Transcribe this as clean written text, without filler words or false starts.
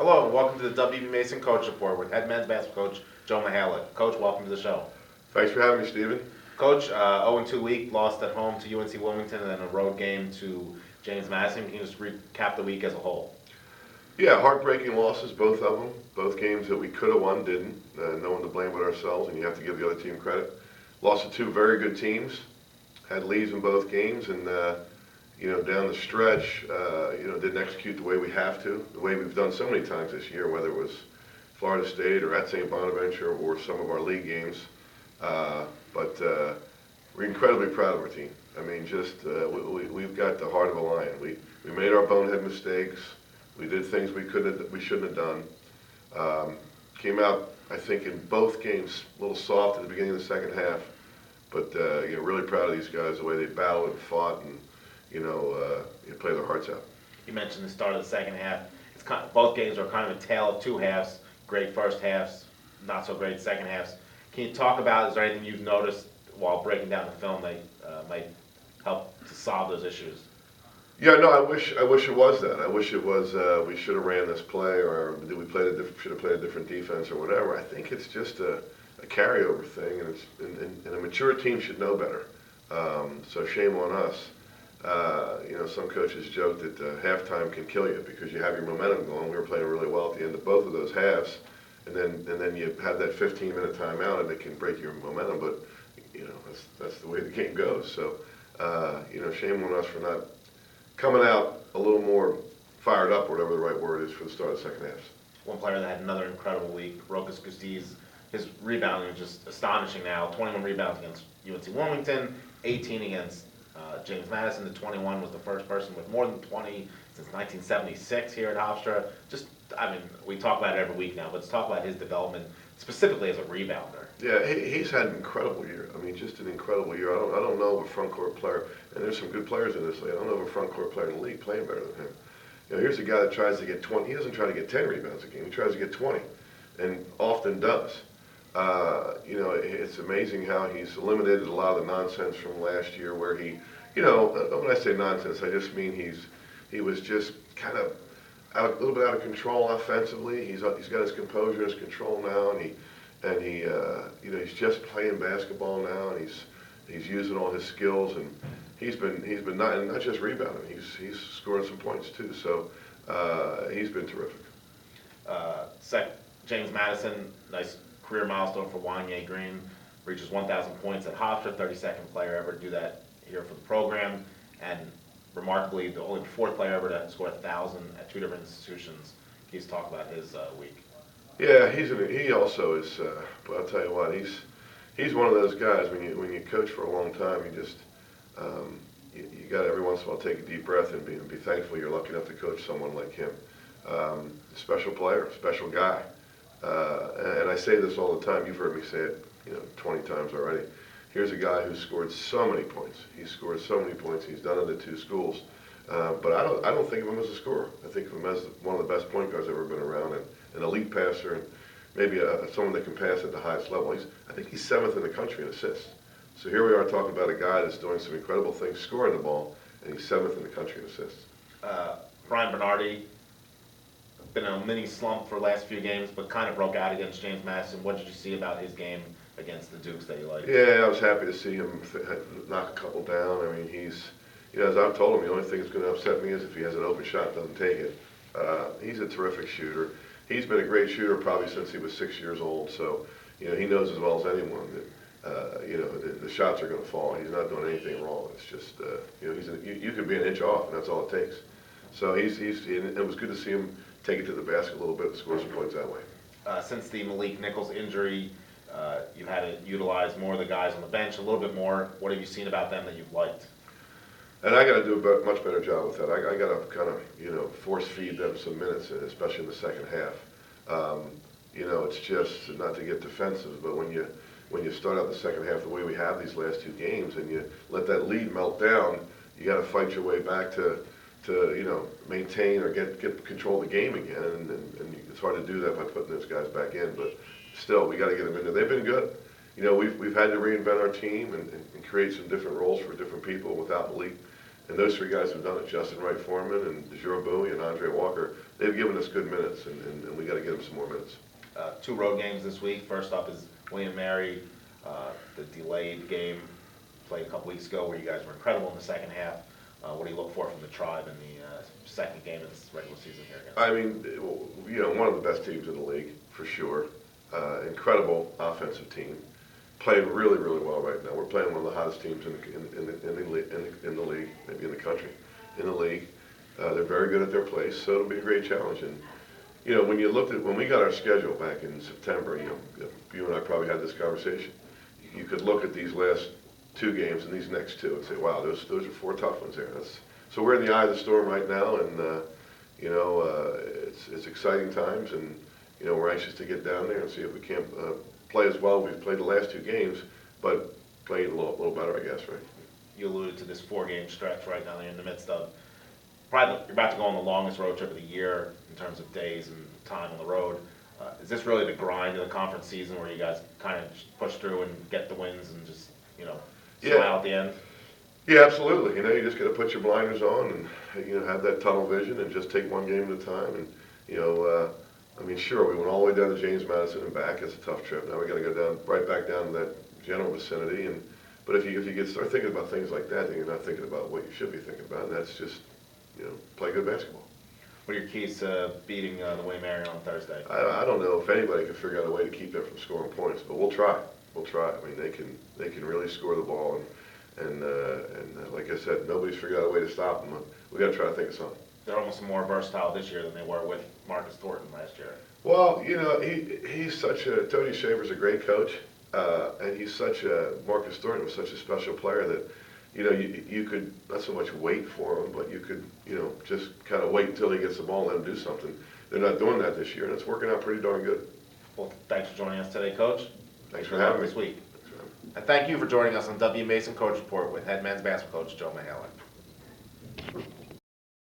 Hello, and welcome to the WB Mason Coach Report with head men's basketball coach Joe Mihalich. Coach, welcome to the show. Thanks for having me, Stephen. Coach, 0-2 week, lost at home to UNC Wilmington and then a road game to James Madison. Can you just recap the week as a whole? Yeah, heartbreaking losses, both of them. Both games that we could have won, didn't. No one to blame but ourselves, and you have to give the other team credit. Lost to two very good teams, had leads in both games, and down the stretch, didn't execute the way we have to, the way we've done so many times this year, whether it was Florida State or at St. Bonaventure or some of our league games. But we're incredibly proud of our team. I mean, we've got the heart of a lion. We made our bonehead mistakes. We did things we shouldn't have done. Came out, I think, in both games a little soft at the beginning of the second half. But really proud of these guys, the way they battled and fought and play their hearts out. You mentioned the start of the second half. Both games are kind of a tale of two halves. Great first halves, not so great second halves. Can you talk about, is there anything you've noticed while breaking down the film that might help to solve those issues? Yeah, no, I wish it was that. I wish it was we should have ran this play, or did we should have played a different defense or whatever. I think it's just a carryover thing, and a mature team should know better. So shame on us. Some coaches joke that halftime can kill you because you have your momentum going. We were playing really well at the end of both of those halves, and then you have that 15-minute timeout, and it can break your momentum. But that's the way the game goes. So shame on us for not coming out a little more fired up, or whatever the right word is, for the start of the second half. One player that had another incredible week, Rokas Gustiz, his rebounding is just astonishing now. 21 rebounds against UNC Wilmington, 18 against James Madison. The 21 was the first person with more than 20 since 1976 here at Hofstra. We talk about it every week now, but let's talk about his development specifically as a rebounder. Yeah, he's had an incredible year. I mean, just an incredible year. I don't know of a front court player, and there's some good players in this league. I don't know of a front court player in the league playing better than him. Here's a guy that tries to get 20. He doesn't try to get 10 rebounds a game. He tries to get 20, and often does. It's amazing how he's eliminated a lot of the nonsense from last year, where when I say nonsense, I just mean he was just kind of a little bit out of control offensively. He's got his composure, his control now, and he's just playing basketball now, and he's using all his skills, and he's been not just rebounding. He's scoring some points too. So he's been terrific. James Madison, nice career milestone for Wanye Green, reaches 1,000 points at Hofstra, 32nd player ever to do that here for the program, and remarkably, the only fourth player ever to score 1,000 at two different institutions. He's talked about his week. Yeah, he also is. But I'll tell you what, he's one of those guys. When you coach for a long time, you just you got to every once in a while take a deep breath and be thankful you're lucky enough to coach someone like him. Special player, special guy. And I say this all the time. You've heard me say it 20 times already. Here's a guy who scored so many points. He's scored so many points. He's done it at two schools. But I don't think of him as a scorer. I think of him as one of the best point guards I've ever been around, and an elite passer, and maybe someone that can pass at the highest level. I think he's 7th in the country in assists. So here we are talking about a guy that's doing some incredible things, scoring the ball, and he's 7th in the country in assists. Brian Bernardi, been in a mini slump for the last few games, but kind of broke out against James Madison. What did you see about his game against the Dukes that you liked? Yeah, I was happy to see him knock a couple down. I mean, as I've told him, the only thing that's going to upset me is if he has an open shot and doesn't take it. He's a terrific shooter. He's been a great shooter probably since he was 6 years old. So, he knows as well as anyone that the shots are going to fall. He's not doing anything wrong. It's just you could be an inch off, and that's all it takes. So it was good to see him take it to the basket a little bit and score some points that way. Since the Malik Nichols injury, you've had to utilize more of the guys on the bench a little bit more. What have you seen about them that you've liked? And I got to do a much better job with that. I got to kind of force feed them some minutes, especially in the second half. It's just not to get defensive, but when you start out the second half the way we have these last two games, and you let that lead melt down, you got to fight your way back to maintain or get control of the game again, and it's hard to do that by putting those guys back in. But still, we got to get them in there. They've been good. We've had to reinvent our team and create some different roles for different people without Malik. And those three guys have done it, Justin Wright Foreman and DeJour Bowie and Andre Walker. They've given us good minutes, and we got to get them some more minutes. 2 road games this week. First up is William Mary, the delayed game played a couple weeks ago where you guys were incredible in the second half. What do you look for from the Tribe in the second game of this regular season here against? I mean, you know, one of the best teams in the league, for sure. Incredible offensive team. Playing really, really well right now. We're playing one of the hottest teams in the league, maybe in the country, in the league. They're very good at their place, so it'll be a great challenge. And you know, when we got our schedule back in September, you know, you and I probably had this conversation. You could look at these last 2 games and these next 2 and say, wow, those are 4 tough ones there. So we're in the eye of the storm right now, and you know, it's exciting times, and you know, we're anxious to get down there and see if we can't play as well. We've played the last 2 games, but playing a little better, I guess, right? You alluded to this 4-game stretch right now. You're in the midst of. Probably, you're about to go on the longest road trip of the year in terms of days and time on the road. Is this really the grind of the conference season where you guys kind of push through and get the wins and just, you know, smile at the end? Yeah, absolutely. You know, you just got to put your blinders on and, you know, have that tunnel vision and just take one game at a time. And, you know, I mean, sure, we went all the way down to James Madison and back. It's a tough trip. Now we got to go down, right back down to that general vicinity. But if you start thinking about things like that, then you're not thinking about what you should be thinking about, and that's just, you know, play good basketball. What are your keys to beating the William Mary on Thursday? I don't know if anybody can figure out a way to keep them from scoring points, but we'll try. We'll try. I mean, they can really score the ball, and like I said, nobody's figured out a way to stop them. We got to try to think of something. They're almost more versatile this year than they were with Marcus Thornton last year. Well, you know, he's such a Tony Shaver's a great coach, and Marcus Thornton was such a special player that, you know, you could not so much wait for him, but you could, you know, just kind of wait until he gets the ball and let him do something. They're not doing that this year, and it's working out pretty darn good. Well, thanks for joining us today, Coach. Thanks for having me this week. And thank you for joining us on W. Mason Coach Report with head men's basketball coach Joe Mihalich.